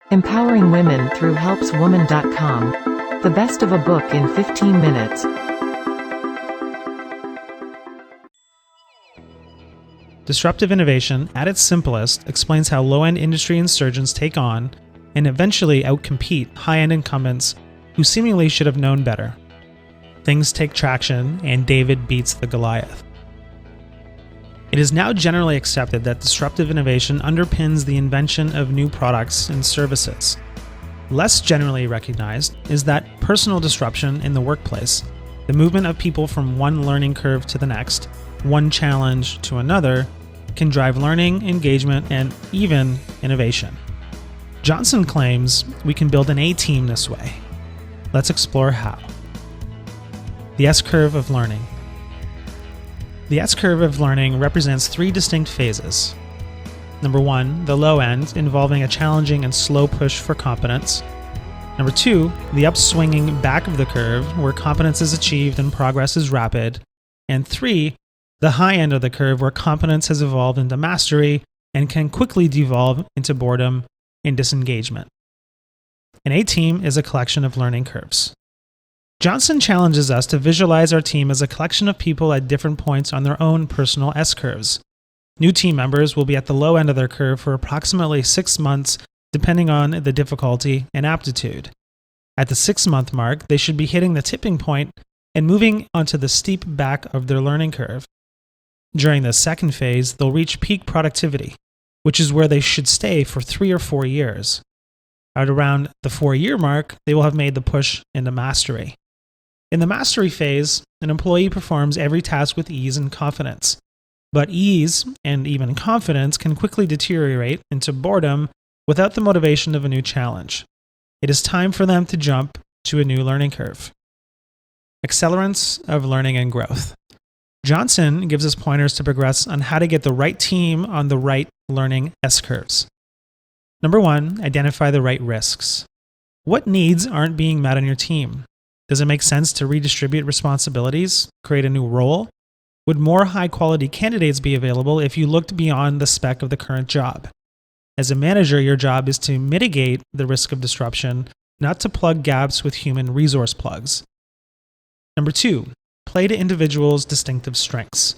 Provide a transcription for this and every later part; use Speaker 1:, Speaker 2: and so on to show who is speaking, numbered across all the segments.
Speaker 1: Empowering women through helpswoman.com. The best of a book in 15 minutes.
Speaker 2: Disruptive innovation, at its simplest, explains how low-end industry insurgents take on and eventually outcompete high-end incumbents who seemingly should have known better. Things take traction, and David beats the Goliath. It is now generally accepted that disruptive innovation underpins the invention of new products and services. Less generally recognized is that personal disruption in the workplace, the movement of people from one learning curve to the next, one challenge to another, can drive learning, engagement, and even innovation. Johnson claims we can build an A-team this way. Let's explore how. The S-curve of learning. The S-curve of learning represents three distinct phases. Number 1, the low end, involving a challenging and slow push for competence. Number 2, the upswinging back of the curve, where competence is achieved and progress is rapid. And 3, the high end of the curve, where competence has evolved into mastery and can quickly devolve into boredom and disengagement. An A-team is a collection of learning curves. Johnson challenges us to visualize our team as a collection of people at different points on their own personal S-curves. New team members will be at the low end of their curve for approximately 6 months, depending on the difficulty and aptitude. At the 6-month mark, they should be hitting the tipping point and moving onto the steep back of their learning curve. During the second phase, they'll reach peak productivity, which is where they should stay for 3 or 4 years. At around the 4-year mark, they will have made the push into mastery. In the mastery phase, an employee performs every task with ease and confidence. But ease, and even confidence, can quickly deteriorate into boredom without the motivation of a new challenge. It is time for them to jump to a new learning curve. Accelerants of learning and growth. Johnson gives us pointers to progress on how to get the right team on the right learning S-curves. Number 1, identify the right risks. What needs aren't being met on your team? Does it make sense to redistribute responsibilities, create a new role? Would more high-quality candidates be available if you looked beyond the spec of the current job? As a manager, your job is to mitigate the risk of disruption, not to plug gaps with human resource plugs. Number 2, play to individuals' distinctive strengths.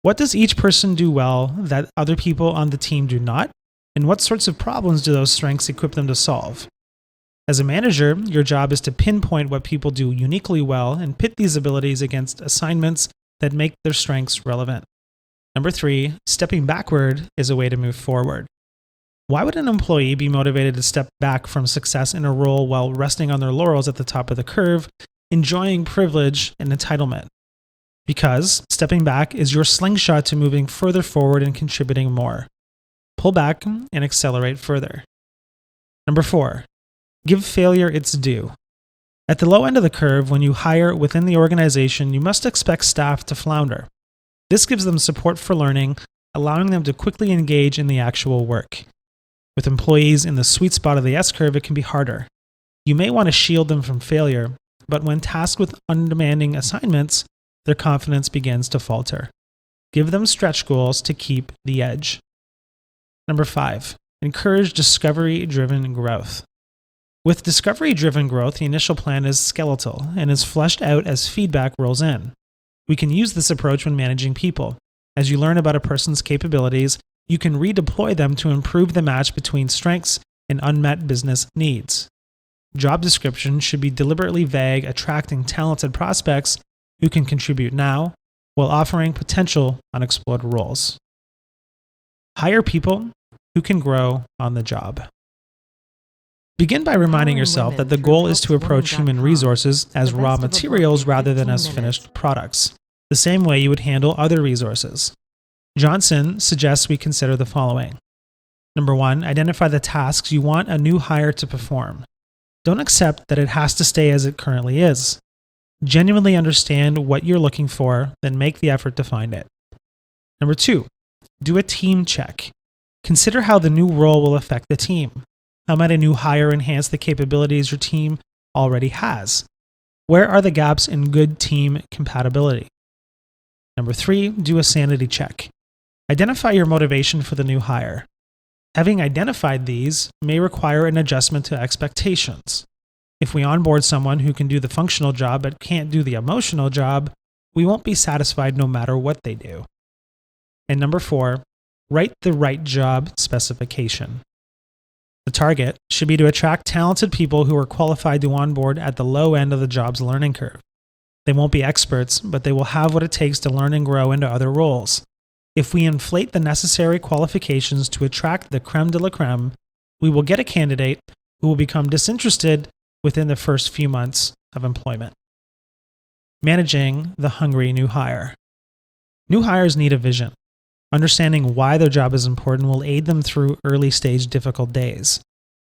Speaker 2: What does each person do well that other people on the team do not? And what sorts of problems do those strengths equip them to solve? As a manager, your job is to pinpoint what people do uniquely well and pit these abilities against assignments that make their strengths relevant. Number 3, stepping backward is a way to move forward. Why would an employee be motivated to step back from success in a role while resting on their laurels at the top of the curve, enjoying privilege and entitlement? Because stepping back is your slingshot to moving further forward and contributing more. Pull back and accelerate further. Number 4, give failure its due. At the low end of the curve, when you hire within the organization, you must expect staff to flounder. This gives them support for learning, allowing them to quickly engage in the actual work. With employees in the sweet spot of the S-curve, it can be harder. You may want to shield them from failure, but when tasked with undemanding assignments, their confidence begins to falter. Give them stretch goals to keep the edge. Number 5, encourage discovery-driven growth. With discovery-driven growth, the initial plan is skeletal and is fleshed out as feedback rolls in. We can use this approach when managing people. As you learn about a person's capabilities, you can redeploy them to improve the match between strengths and unmet business needs. Job descriptions should be deliberately vague, attracting talented prospects who can contribute now while offering potential unexplored roles. Hire people who can grow on the job. Begin by reminding yourself that the goal is to approach human resources as raw materials rather than as finished products, the same way you would handle other resources. Johnson suggests we consider the following. Number 1, identify the tasks you want a new hire to perform. Don't accept that it has to stay as it currently is. Genuinely understand what you're looking for, then make the effort to find it. Number 2, do a team check. Consider how the new role will affect the team. How might a new hire enhance the capabilities your team already has? Where are the gaps in good team compatibility? Number 3, do a sanity check. Identify your motivation for the new hire. Having identified these may require an adjustment to expectations. If we onboard someone who can do the functional job but can't do the emotional job, we won't be satisfied no matter what they do. And number 4, write the right job specification. The target should be to attract talented people who are qualified to onboard at the low end of the job's learning curve. They won't be experts, but they will have what it takes to learn and grow into other roles. If we inflate the necessary qualifications to attract the creme de la creme, we will get a candidate who will become disinterested within the first few months of employment. Managing the hungry new hire. New hires need a vision. Understanding why their job is important will aid them through early stage difficult days.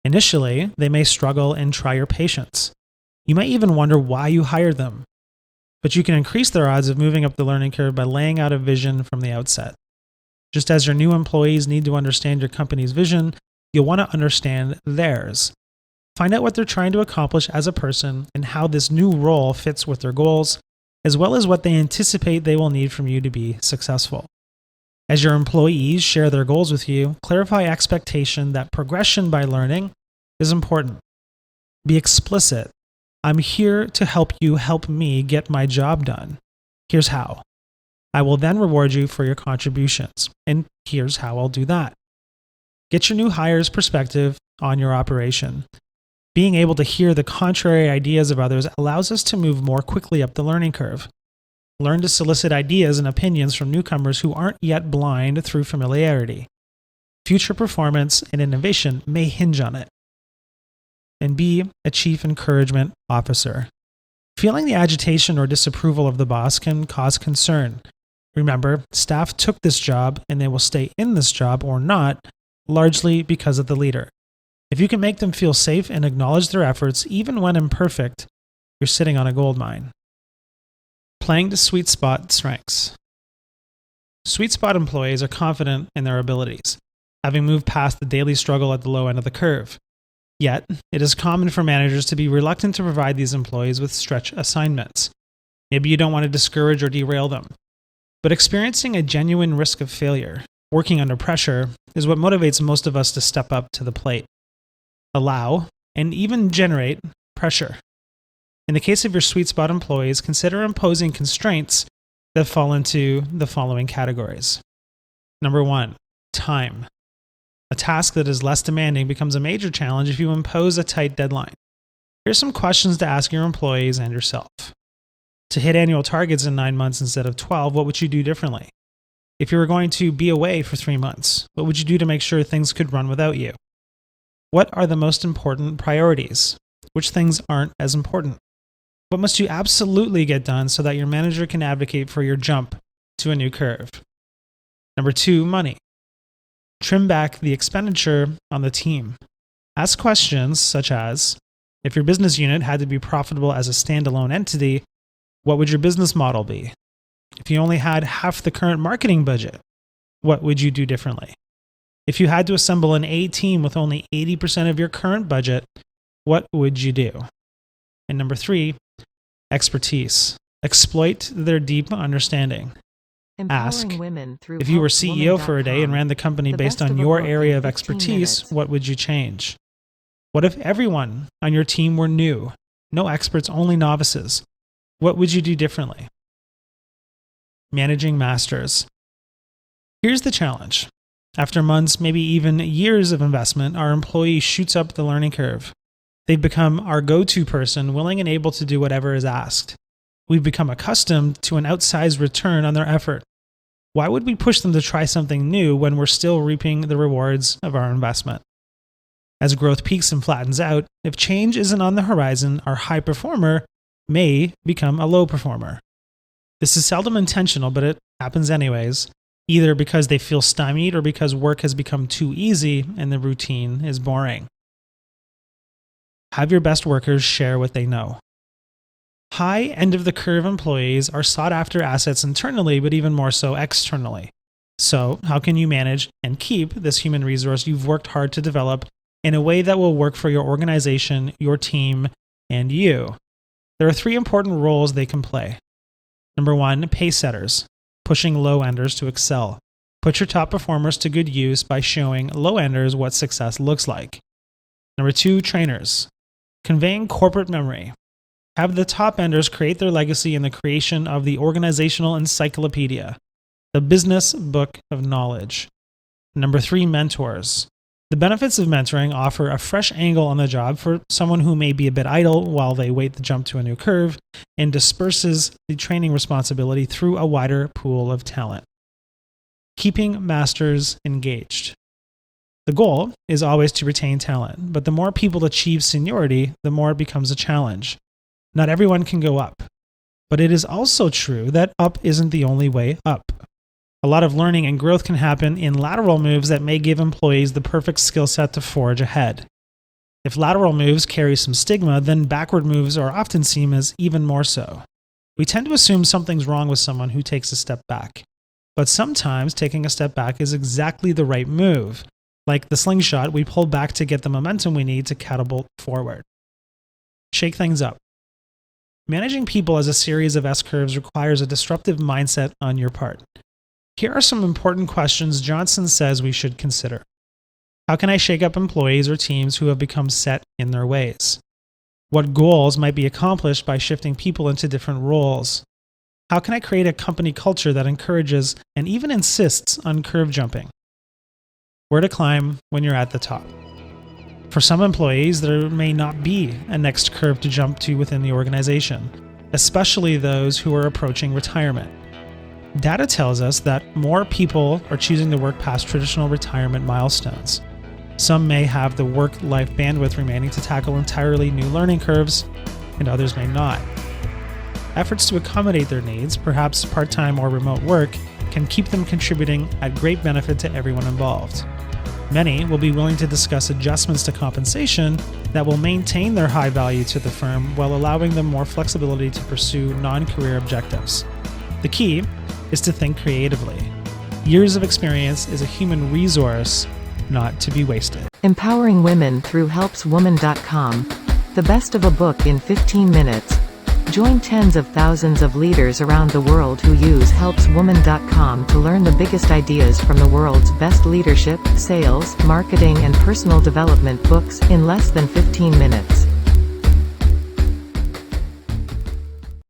Speaker 2: Initially, they may struggle and try your patience. You might even wonder why you hired them. But you can increase their odds of moving up the learning curve by laying out a vision from the outset. Just as your new employees need to understand your company's vision, you'll want to understand theirs. Find out what they're trying to accomplish as a person and how this new role fits with their goals, as well as what they anticipate they will need from you to be successful. As your employees share their goals with you, clarify expectation that progression by learning is important. Be explicit. I'm here to help you help me get my job done. Here's how. I will then reward you for your contributions, and here's how I'll do that. Get your new hire's perspective on your operation. Being able to hear the contrary ideas of others allows us to move more quickly up the learning curve. Learn to solicit ideas and opinions from newcomers who aren't yet blind through familiarity. Future performance and innovation may hinge on it. And be a chief encouragement officer. Feeling the agitation or disapproval of the boss can cause concern. Remember, staff took this job and they will stay in this job or not, largely because of the leader. If you can make them feel safe and acknowledge their efforts, even when imperfect, you're sitting on a gold mine. Playing to sweet spot strengths. Sweet spot employees are confident in their abilities, having moved past the daily struggle at the low end of the curve. Yet, it is common for managers to be reluctant to provide these employees with stretch assignments. Maybe you don't want to discourage or derail them. But experiencing a genuine risk of failure, working under pressure, is what motivates most of us to step up to the plate. Allow, and even generate, pressure. In the case of your sweet spot employees, consider imposing constraints that fall into the following categories. Number 1, time. A task that is less demanding becomes a major challenge if you impose a tight deadline. Here's some questions to ask your employees and yourself. To hit annual targets in 9 months instead of 12, what would you do differently? If you were going to be away for 3 months, what would you do to make sure things could run without you? What are the most important priorities? Which things aren't as important? What must you absolutely get done so that your manager can advocate for your jump to a new curve? Number 2, money. Trim back the expenditure on the team. Ask questions such as, if your business unit had to be profitable as a standalone entity, what would your business model be? If you only had half the current marketing budget, what would you do differently? If you had to assemble an A team with only 80% of your current budget, what would you do? And number 3, expertise. Exploit their deep understanding. Ask, if you were CEO for a day and ran the company based on your area of expertise, what would you change? What if everyone on your team were new? No experts, only novices. What would you do differently? Managing masters. Here's the challenge. After months, maybe even years of investment, our employee shoots up the learning curve. They've become our go-to person, willing and able to do whatever is asked. We've become accustomed to an outsized return on their effort. Why would we push them to try something new when we're still reaping the rewards of our investment? As growth peaks and flattens out, if change isn't on the horizon, our high performer may become a low performer. This is seldom intentional, but it happens anyways, either because they feel stymied or because work has become too easy and the routine is boring. Have your best workers share what they know. High end of the curve employees are sought after assets internally, but even more so externally. So, how can you manage and keep this human resource you've worked hard to develop in a way that will work for your organization, your team, and you? There are 3 important roles they can play. Number 1, pace setters, pushing low enders to excel. Put your top performers to good use by showing low-enders what success looks like. Number 2, trainers. Conveying corporate memory. Have the top-enders create their legacy in the creation of the organizational encyclopedia, the business book of knowledge. Number 3, mentors. The benefits of mentoring offer a fresh angle on the job for someone who may be a bit idle while they wait the jump to a new curve, and disperses the training responsibility through a wider pool of talent. Keeping masters engaged. The goal is always to retain talent, but the more people achieve seniority, the more it becomes a challenge. Not everyone can go up, but it is also true that up isn't the only way up. A lot of learning and growth can happen in lateral moves that may give employees the perfect skill set to forge ahead. If lateral moves carry some stigma, then backward moves are often seen as even more so. We tend to assume something's wrong with someone who takes a step back. But sometimes taking a step back is exactly the right move. Like the slingshot, we pull back to get the momentum we need to catapult forward. Shake things up. Managing people as a series of S-curves requires a disruptive mindset on your part. Here are some important questions Johnson says we should consider. How can I shake up employees or teams who have become set in their ways? What goals might be accomplished by shifting people into different roles? How can I create a company culture that encourages and even insists on curve jumping? Where to climb when you're at the top? For some employees, there may not be a next curve to jump to within the organization, especially those who are approaching retirement. Data tells us that more people are choosing to work past traditional retirement milestones. Some may have the work-life bandwidth remaining to tackle entirely new learning curves, and others may not. Efforts to accommodate their needs, perhaps part-time or remote work, can keep them contributing at great benefit to everyone involved. Many will be willing to discuss adjustments to compensation that will maintain their high value to the firm while allowing them more flexibility to pursue non-career objectives. The key is to think creatively. Years of experience is a human resource not to be wasted.
Speaker 1: Empowering women through helpswoman.com. The best of a book in 15 minutes. Join tens of thousands of leaders around the world who use helpswoman.com to learn the biggest ideas from the world's best leadership, sales, marketing and personal development books in less than 15 minutes.